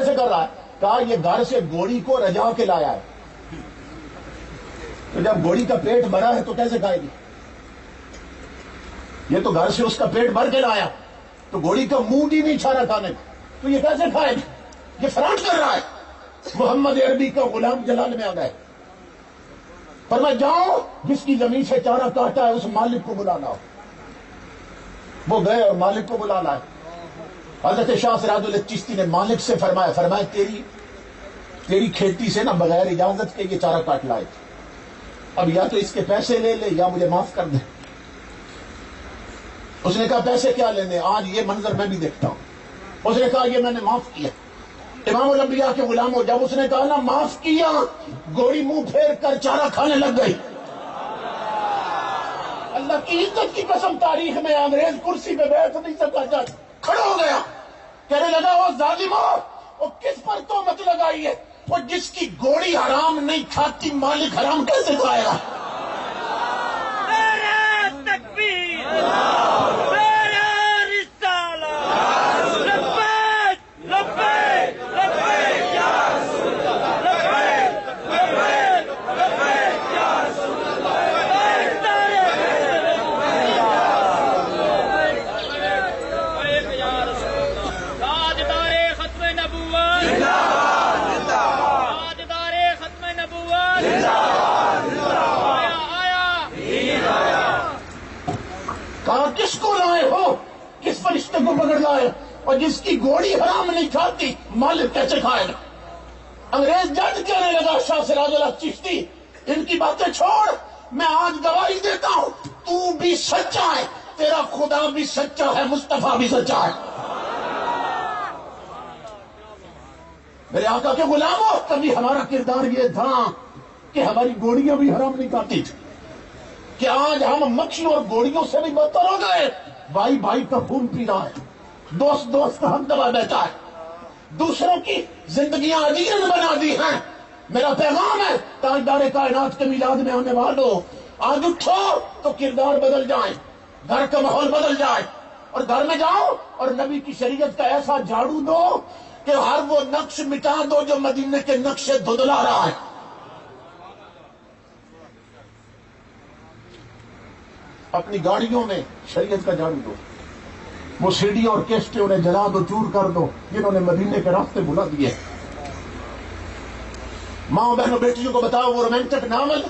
کیسے کر رہا ہے؟ کہا یہ گھر سے گھوڑی کو رجا کے لایا ہے، تو جب گھوڑی کا پیٹ بھرا ہے تو کیسے کھائے گی؟ یہ تو گھر سے اس کا پیٹ بھر کے لایا، تو گھوڑی کا منہ بھی نہیں چھا رہا کھانے کو، تو یہ کیسے کھائے گی؟ یہ فراڈ کر رہا ہے۔ محمد عربی کا غلام جلال میں آ گئے، پر میں جاؤں جس کی زمین سے چارہ کاٹا ہے اس مالک کو بلا لاؤ۔ وہ گئے اور مالک کو بلا لائے۔ حضرت شاہ سراج الدین چشتی نے مالک سے فرمایا تیری کھیتی سے نہ بغیر اجازت کے یہ چارہ کاٹ لائے تھے، اب یا تو اس کے پیسے لے لے یا مجھے معاف کر دے۔ اس نے کہا پیسے کیا لینے، آج یہ منظر میں بھی دیکھتا ہوں۔ اس نے کہا یہ میں نے معاف کیا۔ امام الانبیاء کے غلام ہو، جب اس نے کہا نا معاف کیا، گھوڑی منہ پھیر کر چارہ کھانے لگ گئی۔ اللہ کی عزت کی قسم، تاریخ میں انگریز کرسی پہ بیٹھ نہیں سکا، جج کھڑا ہو گیا، کہنے لگا وہ ظالمو، وہ کس پر تہمت لگائی ہے؟ وہ جس کی گھوڑی حرام نہیں کھاتی مالک حرام کیسے کھائے گا؟ کس کو لائے ہو؟ کس فرشتے کو پکڑ لائے؟ اور جس کی گھوڑی حرام نہیں کھاتی مالک کیسے کھائے گا؟ انگریز جج کہنے لگا شاہ سراج الدین چشتی ان کی باتیں چھوڑ، میں آج گواہی دیتا ہوں تو بھی سچا ہے، تیرا خدا بھی سچا ہے، مصطفیٰ بھی سچا ہے۔ میرے آقا کے غلاموں، کبھی ہمارا کردار یہ تھا کہ ہماری گھوڑیاں بھی حرام نہیں کھاتی تھی، کہ آج ہم مکھیوں اور گھوڑیوں سے بھی بدتر ہو گئے۔ بھائی بھائی کا خون پی رہا ہے، دوست دوست کا حق دبا بیٹھا ہے، دوسروں کی زندگیاں عجیب بنا دی ہیں۔ میرا پیغام ہے تاجدار کائنات کے میلاد میں آنے والوں، آج اٹھو تو کردار بدل جائیں، گھر کا ماحول بدل جائے، اور گھر میں جاؤ اور نبی کی شریعت کا ایسا جھاڑو دو کہ ہر وہ نقش مٹا دو جو مدینے کے نقشے دھندلا رہا ہے۔ اپنی گاڑیوں میں شریعت کا جھاڑو دو، وہ سیڑھیاں اور کیسٹیں انہیں جلا دو، چور کر دو جنہوں نے مدینے کے راستے بھلا دیے۔ ماں بہنوں بیٹیوں کو بتاؤ وہ رومانٹک ناول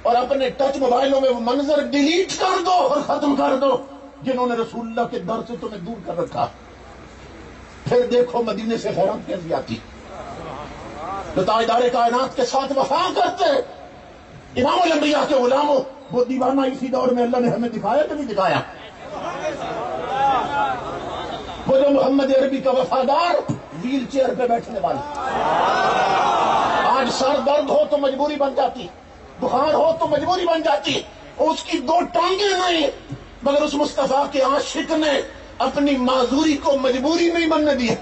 اور اپنے ٹچ موبائلوں میں وہ منظر ڈیلیٹ کر دو اور ختم کر دو جنہوں نے رسول اللہ کے در سے تمہیں دور کر رکھا۔ پھر دیکھو مدینے سے خیرات کیسی آتی، جو تاجدار کائنات کے ساتھ وفا کرتے۔ امام الانبیاء کے غلاموں، وہ دیوانہ اسی دور میں اللہ نے ہمیں دکھایا کہ نہیں دکھایا؟ وہ جو محمد عربی کا وفادار ویل چیئر پہ بیٹھنے والا، آج سر درد ہو تو مجبوری بن جاتی، بخار ہو تو مجبوری بن جاتی، اس کی دو ٹانگیں نہیں، مگر اس مصطفیٰ کے عاشق نے اپنی معذوری کو مجبوری نہیں بننے دی۔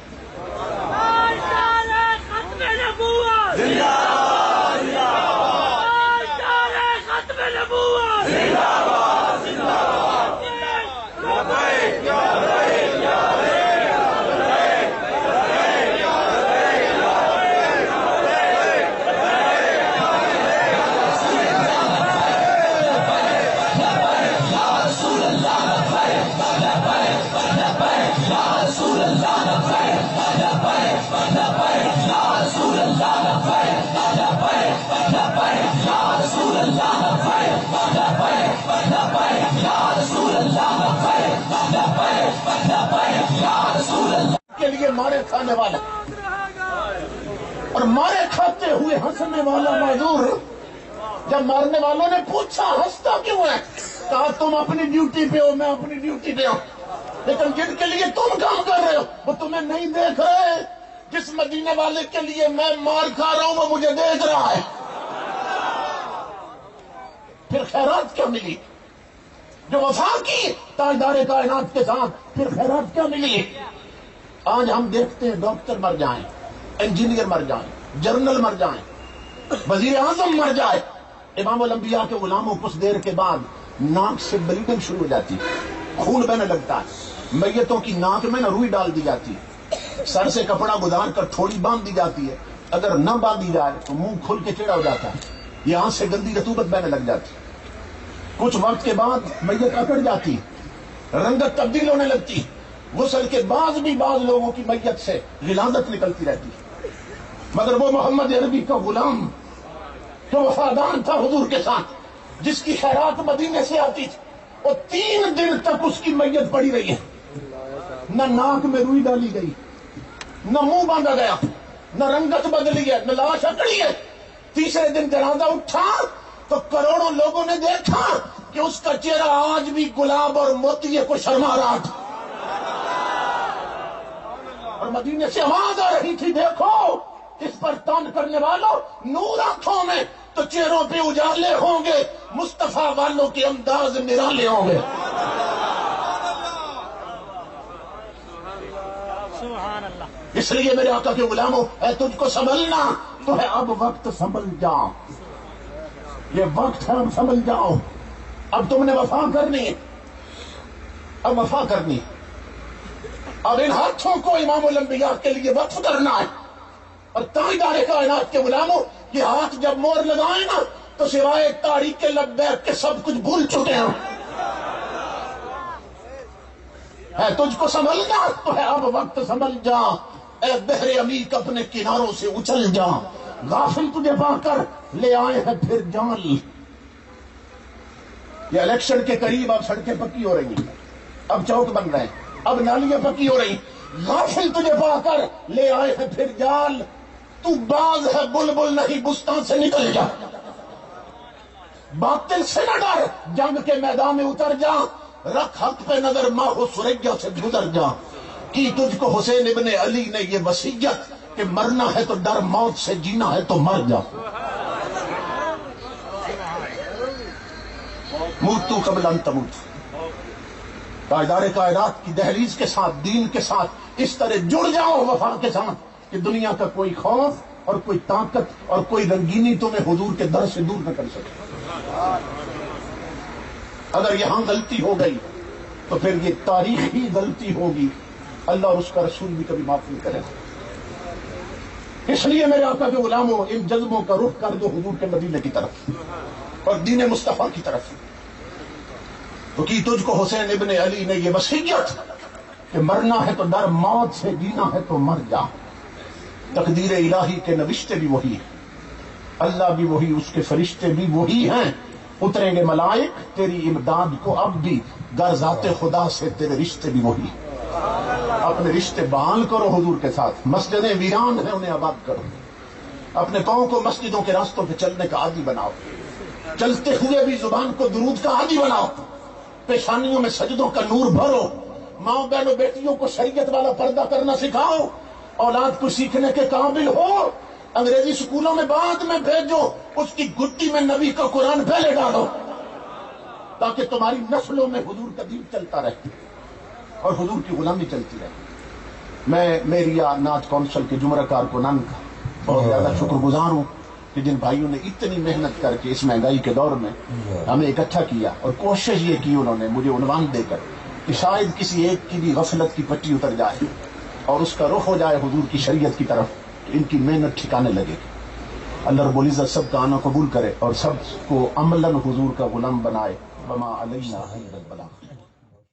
کے لیے مارے کھانے والا اور مارے کھاتے ہوئے ہنسنے والا معذور۔ جب مارنے والوں نے پوچھا ہنستا کیوں ہے، کہا تم اپنی ڈیوٹی پہ ہو، میں اپنی ڈیوٹی پہ ہوں، لیکن جن کے لیے تم کام کر رہے ہو وہ تمہیں نہیں دیکھ رہے۔ جس مدینے والے کے لیے میں مار کھا رہا ہوں وہ مجھے دیکھ رہا ہے۔ پھر خیرات کیا ملی؟ جو وفا کی تاجدار کائنات کے ساتھ، پھر خیرات کیا ملی؟ آج ہم دیکھتے ہیں ڈاکٹر مر جائیں، انجینئر مر جائیں، جنرل مر جائیں، وزیر اعظم مر جائے، امام الانبیاء کے غلاموں کچھ دیر کے بعد ناک سے بلیڈنگ شروع ہو جاتی، خون بہنے لگتا ہے، میتوں کی ناک میں نہ روئی ڈال دی جاتی، سر سے کپڑا گزار کر تھوڑی باندھ دی جاتی ہے، اگر نہ باندھی جائے تو منہ کھل کے ٹیڑھا ہو جاتا ہے، یہاں سے گندی رطوبت بہنے لگ جاتی، کچھ وقت کے بعد میت اکڑ جاتی، رنگت تبدیل ہونے لگتی، غسل کے بعد بھی بعض لوگوں کی میت سے غلاظت نکلتی رہتی، مگر وہ محمد عربی کا غلام جو وفادار تھا حضور کے ساتھ، جس کی خیرات مدینے سے آتی تھی، وہ 3 دن تک اس کی میت پڑی رہی ہے، نہ ناک میں روئی ڈالی گئی، نہ منہ باندھا گیا، نہ رنگت بدلی ہے، نہ لاش اکڑی ہے۔ تیسرے دن جنازہ اٹھا تو کروڑوں لوگوں نے دیکھا کہ اس کا چہرہ آج بھی گلاب اور موتیے کو شرما رہا تھا، اور مدینے سے آواز آ رہی تھی، دیکھو اس پر تان کرنے والوں، نور آنکھوں میں تو چہروں پہ اجالے ہوں گے، مصطفیٰ والوں کے انداز نرالے ہوں گے۔ اس لیے میرے آقا کے غلاموں، اے تجھ کو سنبھلنا تو ہے اب وقت، سنبھل جاؤ، یہ وقت ہے، اب سنبھل جاؤ، اب تم نے وفا کرنی، اب وفا کرنی، اب ان ہاتھوں کو امام الانبیاء کے لیے وقف کرنا ہے، اور تاجدار کائنات کے غلاموں، یہ ہاتھ جب مور لگائے نا تو سوائے تاریخ کے لبیک کے سب کچھ بھول چکے ہیں۔ ہے تجھ کو سنبھلنا تو ہے اب وقت، سنبھل جا، اے بحر عمیق اپنے کناروں سے اچھل جا، غافل تجھے پا کر لے آئے ہیں پھر جال۔ یہ الیکشن کے قریب اب سڑکیں پکی ہو رہی ہیں، اب چوک بن رہے ہیں، اب نالیاں پکی ہو رہی، غافل تجھے پا کر لے آئے ہیں پھر جال، تو باز ہے بلبل نہیں، بستان سے نکل جا، باطل سے نہ ڈر، جنگ کے میدان میں اتر جا، رکھ حق پہ نظر، ماہو سریا سے گزر جا، کی تجھ کو حسین ابن علی نے یہ وصیت کہ مرنا ہے تو ڈر موت سے، جینا ہے تو مر جا۔ موتو قبل ان تموت، تاجدار کائنات کی دہلیز کے ساتھ، دین کے ساتھ اس طرح جڑ جاؤ وفا کے ساتھ کہ دنیا کا کوئی خوف اور کوئی طاقت اور کوئی رنگینی تمہیں حضور کے در سے دور نہ کر سکے۔ اگر یہاں غلطی ہو گئی تو پھر یہ تاریخی غلطی ہوگی، اللہ اور اس کا رسول بھی کبھی معاف نہیں کرے گا۔ اس لیے میرے آقا کے غلاموں، ان جذبوں کا رخ کر دو حضور کے مدینے کی طرف اور دین مصطفیٰ کی طرف۔ تو کی تجھ کو حسین ابن علی نے یہ وصیت کہ مرنا ہے تو ڈر موت سے، جینا ہے تو مر جا۔ تقدیر الہی کے نوشتے بھی وہی ہیں، اللہ بھی وہی، اس کے فرشتے بھی وہی ہیں، اتریں گے ملائک تیری امداد کو اب بھی، گر ذات خدا سے تیرے رشتے بھی وہی۔ اپنے رشتے بحال کرو حضور کے ساتھ، مسجدیں ویران ہیں انہیں آباد کرو، اپنے پاؤں کو مسجدوں کے راستوں پہ چلنے کا عادی بناؤ، چلتے ہوئے بھی زبان کو درود کا عادی بناؤ، پیشانیوں میں سجدوں کا نور بھرو، ماں بہنوں بیٹیوں کو شریعت والا پردہ کرنا سکھاؤ، اولاد کو سیکھنے کے قابل ہو، انگریزی سکولوں میں بعد میں بھیجو، اس کی گٹی میں نبی کا قرآن پہلے ڈالو، تاکہ تمہاری نسلوں میں حضور کا دین چلتا رہے اور حضور کی غلامی چلتی رہے۔ میں میریا نعت کونسل کے جمرہ کارکنان کا بہت زیادہ شکر گزار ہوں کہ جن بھائیوں نے اتنی محنت کر کے اس مہنگائی کے دور میں ہمیں اکٹھا کیا، اور کوشش یہ کی انہوں نے مجھے عنوان دے کر کہ شاید کسی ایک کی بھی غفلت کی پٹی اتر جائے اور اس کا رخ ہو جائے حضور کی شریعت کی طرف، تو ان کی محنت ٹھکانے لگے گی۔ اللہ رب العزت سب کا آنا قبول کرے اور سب کو عملاً حضور کا غلام بنائے۔ وما علینا الا البلاغ۔